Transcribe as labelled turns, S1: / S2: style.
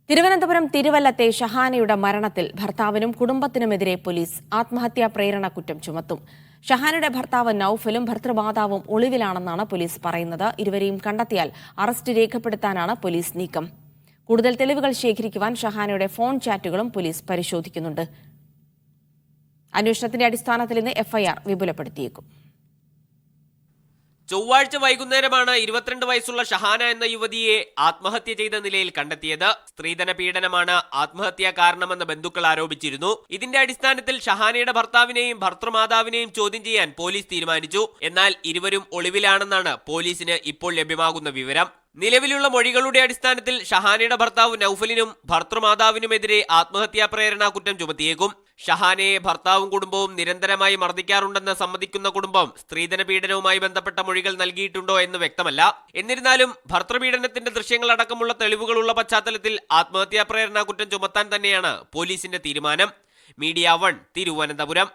S1: തിരുവനന്തപുരം തിരുവല്ലത്തെ ഷഹാനയുടെ മരണത്തിൽ ഭർത്താവിനും കുടുംബത്തിനുമെതിരെ പോലീസ് ആത്മഹത്യാ പ്രേരണ കുറ്റം ചുമത്തും. ഷഹാനയുടെ ഭർത്താവ് നൌഫലും ഭർതൃമാതാവും ഒളിവിലാണെന്നാണ് പോലീസ് പറയുന്നത്. ഇരുവരെയും കണ്ടെത്തിയാൽ അറസ്റ്റ് രേഖപ്പെടുത്താനാണ് പോലീസ് നീക്കം. കൂടുതൽ തെളിവുകൾ ശേഖരിക്കുവാൻ ഷഹാനയുടെ ഫോൺ ചാറ്റുകളും പോലീസ് പരിശോധിക്കുന്നുണ്ട്. അന്വേഷണത്തിന്റെ അടിസ്ഥാനത്തിൽ ഇന്ന് എഫ്ഐആർ വിപുലപ്പെടുത്തിയേക്കും.
S2: ചൊവ്വാഴ്ച വൈകുന്നേരമാണ് 22 വയസ്സുള്ള ഷഹാന എന്ന യുവതിയെ ആത്മഹത്യ ചെയ്ത നിലയിൽ കണ്ടെത്തിയത്. സ്ത്രീധന പീഡനമാണ് ആത്മഹത്യാ കാരണമെന്ന് ബന്ധുക്കൾ ആരോപിച്ചിരുന്നു. ഇതിന്റെ അടിസ്ഥാനത്തിൽ ഷഹാനയുടെ ഭർത്താവിനെയും ഭർതൃമാതാവിനെയും ചോദ്യം ചെയ്യാൻ പോലീസ് തീരുമാനിച്ചു. എന്നാൽ ഇരുവരും ഒളിവിലാണെന്നാണ് പോലീസിന് ഇപ്പോൾ ലഭ്യമാകുന്ന വിവരം. നിലവിലുള്ള മൊഴികളുടെ അടിസ്ഥാനത്തിൽ ഷഹാനയുടെ ഭർത്താവ് നൌഫലിനും ഭർതൃമാതാവിനുമെതിരെ ആത്മഹത്യാ പ്രേരണ കുറ്റം ചുമത്തിയേക്കും. ഷഹാനയെ ഭർത്താവും കുടുംബവും നിരന്തരമായി മർദ്ദിക്കാറുണ്ടെന്ന് സമ്മതിക്കുന്ന കുടുംബം സ്ത്രീധന പീഡനവുമായി ബന്ധപ്പെട്ട മൊഴികൾ നൽകിയിട്ടുണ്ടോ എന്ന് വ്യക്തമല്ല. എന്നിരുന്നാലും ഭർതൃപീഡനത്തിന്റെ ദൃശ്യങ്ങളടക്കമുള്ള തെളിവുകളുള്ള പശ്ചാത്തലത്തിൽ ആത്മഹത്യാ പ്രേരണ കുറ്റം ചുമത്താൻ തന്നെയാണ് പോലീസിന്റെ തീരുമാനം. മീഡിയ 1 തിരുവനന്തപുരം.